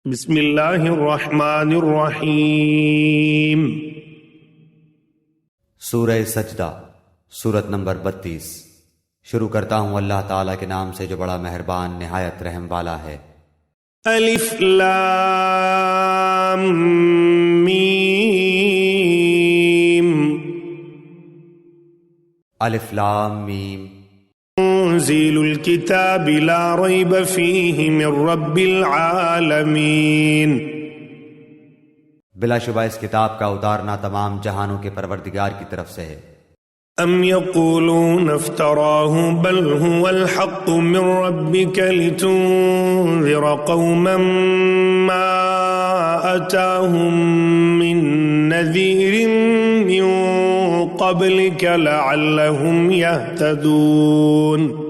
بسم اللہ الرحمن الرحیم۔ سورہ سجدہ، سورت نمبر 32۔ شروع کرتا ہوں اللہ تعالیٰ کے نام سے جو بڑا مہربان نہایت رحم والا ہے۔ الف لام میم۔ الف لام میم۔ تنزیل الکتاب لا ریب فیہ من رب العالمین۔ بلا شبہ اس کتاب کا اتارنا تمام جہانوں کے پروردگار کی طرف سے ہے۔ ام یقولون افتراہ بل هو الحق من ربک لتنذر قوما ما اتاہم من نذیر من قبلک لعلہم یہتدون۔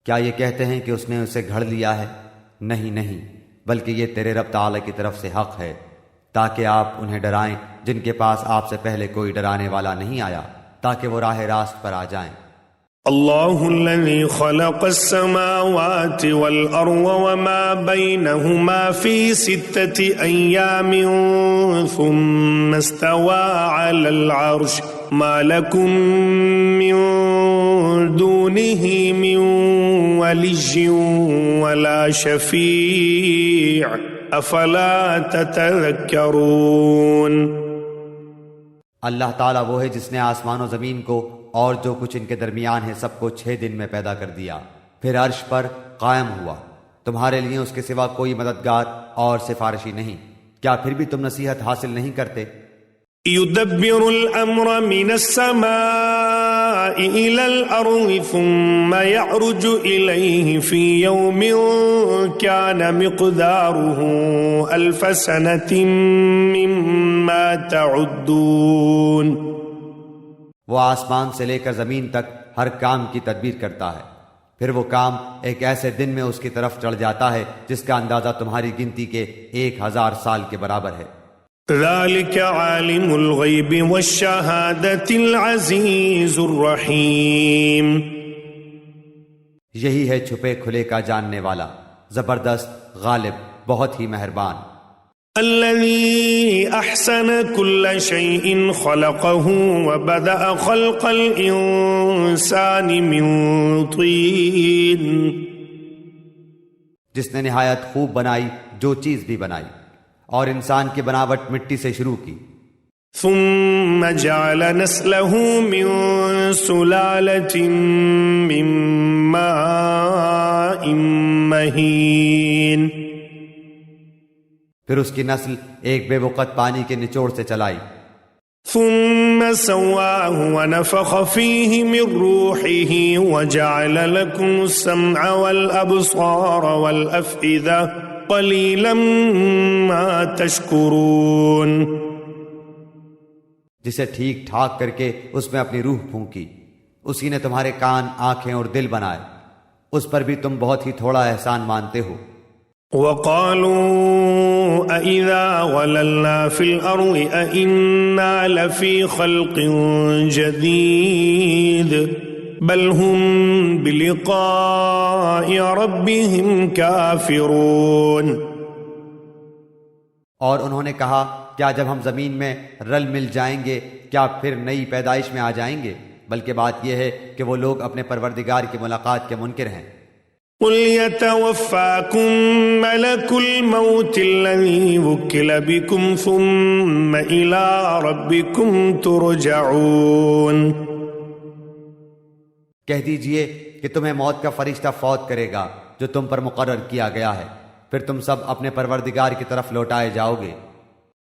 کیا یہ کہتے ہیں کہ اس نے اسے گھڑ لیا ہے؟ نہیں نہیں، بلکہ یہ تیرے رب تعالیٰ کی طرف سے حق ہے تاکہ آپ انہیں ڈرائیں جن کے پاس آپ سے پہلے کوئی ڈرانے والا نہیں آیا، تاکہ وہ راہ راست پر آ جائیں۔ اللہ الذي خلق السماوات والأرض وما بينهما في 6 أيام ثم استوى على العرش ما لكم من دونه من ولي ولا شفيع افلا تتذکرون۔ اللہ تعالیٰ وہ ہے جس نے آسمان و زمین کو اور جو کچھ ان کے درمیان ہے سب کو 6 دن میں پیدا کر دیا، پھر عرش پر قائم ہوا۔ تمہارے لیے اس کے سوا کوئی مددگار اور سفارشی نہیں، کیا پھر بھی تم نصیحت حاصل نہیں کرتے؟ يدبر الأمر من السماء إلى الأرض ثم يعرج إليه في يوم كان مقداره 1000 سنة مما تعدون۔ وہ آسمان سے لے کر زمین تک ہر کام کی تدبیر کرتا ہے، پھر وہ کام ایک ایسے دن میں اس کی طرف چڑھ جاتا ہے جس کا اندازہ تمہاری گنتی کے 1000 سال کے برابر ہے۔ ذلك عالم الغیب والشہادة العزیز الرحیم۔ یہی ہے چھپے کھلے کا جاننے والا، زبردست، غالب، بہت ہی مہربان۔ الذي احسن كل شيء خلقه وبدأ خلق الانسان من طين۔ جس نے نہایت خوب بنائی جو چیز بھی بنائی، اور انسان کی بناوٹ مٹی سے شروع کی۔ ثم جعل نسله من سلالة من ماء مهين۔ پھر اس کی نسل ایک بے وقت پانی کے نچوڑ سے چلائی۔ ثم سواه ونفخ فيه من روحه وجعل لكم السمع والأبصار والأفئدة قلیلا ما تشکرون۔ جسے ٹھیک ٹھاک کر کے اس میں اپنی روح پھونکی، اسی نے تمہارے کان، آنکھیں اور دل بنائے، اس پر بھی تم بہت ہی تھوڑا احسان مانتے ہو۔ وقالوا أَإِذَا ضَلَلْنَا فِي الْأَرْضِ أَإِنَّا لَفِي خَلْقٍ جَدِيدٍ بل هم بلقاء ربهم کافرون۔ اور انہوں نے کہا کیا جب ہم زمین میں رل مل جائیں گے کیا پھر نئی پیدائش میں آ جائیں گے؟ بلکہ بات یہ ہے کہ وہ لوگ اپنے پروردگار کی ملاقات کے منکر ہیں۔ قل يتوفاكم ملك الموت الذي وكل بكم ثم إلى ربكم ترجعون۔ کہہ دیجئے کہ تمہیں موت کا فرشتہ فوت کرے گا جو تم پر مقرر کیا گیا ہے، پھر تم سب اپنے پروردگار کی طرف لوٹائے جاؤ گے۔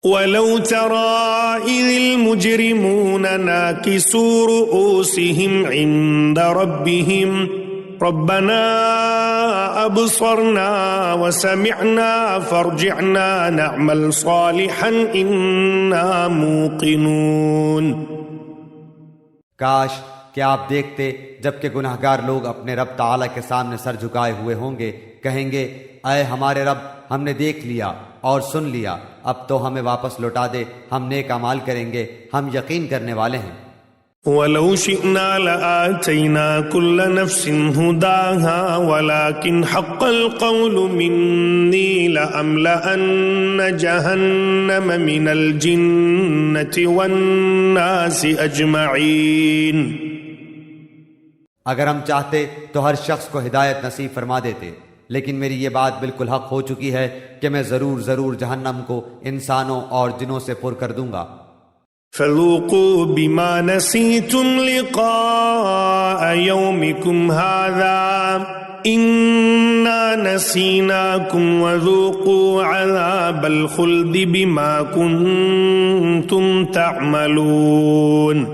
وَلَوْ تَرَى إِذِ الْمُجْرِمُونَ نَاكِسُو رُءُوسِهِمْ عِندَ رَبِّهِمْ رَبَّنَا أَبْصَرْنَا وَسَمِعْنَا فَارْجِعْنَا نَعْمَلْ صَالِحًا إِنَّا مُوقِنُونَ۔ کاش کہ آپ دیکھتے جبکہ گناہگار لوگ اپنے رب تعالیٰ کے سامنے سر جھکائے ہوئے ہوں گے، کہیں گے اے ہمارے رب ہم نے دیکھ لیا اور سن لیا، اب تو ہمیں واپس لوٹا دے، ہم نیک اعمال کریں گے، ہم یقین کرنے والے ہیں۔ وَلَوْ شِئْنَا لَآتَيْنَا كُلَّ نَفْسٍ هُدَاهَا وَلَكِنْ حَقَّ الْقَوْلُ مِنِّي لَأَمْلَأَنَّ جَهَنَّمَ مِنَ الْجِنَّةِ وَالنَّاسِ أَجْمَعِينَ۔ اگر ہم چاہتے تو ہر شخص کو ہدایت نصیب فرما دیتے، لیکن میری یہ بات بالکل حق ہو چکی ہے کہ میں ضرور جہنم کو انسانوں اور جنوں سے پر کر دوں گا۔ فَذُوقُوا بِمَا نَسِيتُمْ لِقَاءَ يَوْمِكُمْ هَذَا إِنَّا نَسِينَاكُمْ وَذُوقُوا عَذَابَ الْخُلْدِ بِمَا كُنْتُمْ تَعْمَلُونَ۔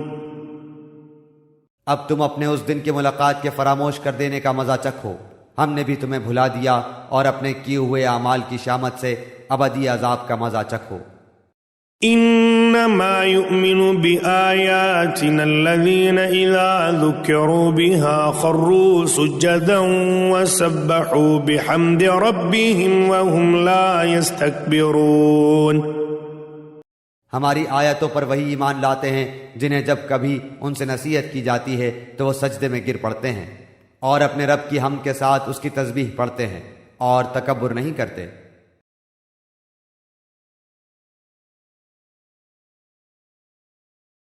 اب تم اپنے اس دن کی ملاقات کے فراموش کر دینے کا مزہ چکھو، ہم نے بھی تمہیں بھلا دیا، اور اپنے کیے ہوئے اعمال کی شامت سے ابدی عذاب کا مزہ چکھو۔ انما يؤمن بآياتنا الذين اذا ذكروا بها خروا سجدا وسبحوا بحمد ربهم وهم لا يستكبرون۔ ہماری آیتوں پر وہی ایمان لاتے ہیں جنہیں جب کبھی ان سے نصیحت کی جاتی ہے تو وہ سجدے میں گر پڑتے ہیں اور اپنے رب کی حمد کے ساتھ اس کی تسبیح پڑھتے ہیں اور تکبر نہیں کرتے۔